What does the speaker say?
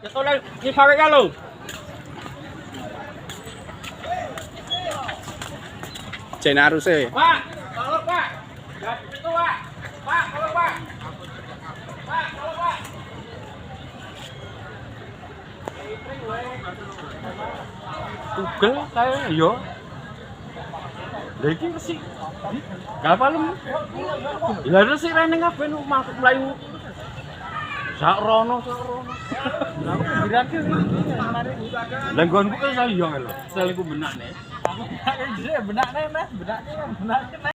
Ito lang, isari ka lo. China harus eh. Pak, kalau Pak. Lihat itu Pak. Pak, kalau Pak. Pak, kalau Pak. Tugel kayak yo. Lagi sih. Gak palem. Ya ada sih rene ngapain masuk Melayu. Sak rono. Lah berarti kemarin. Lenggonku kan saya yo lho. Selingkuh benakne. Benakne, benakne.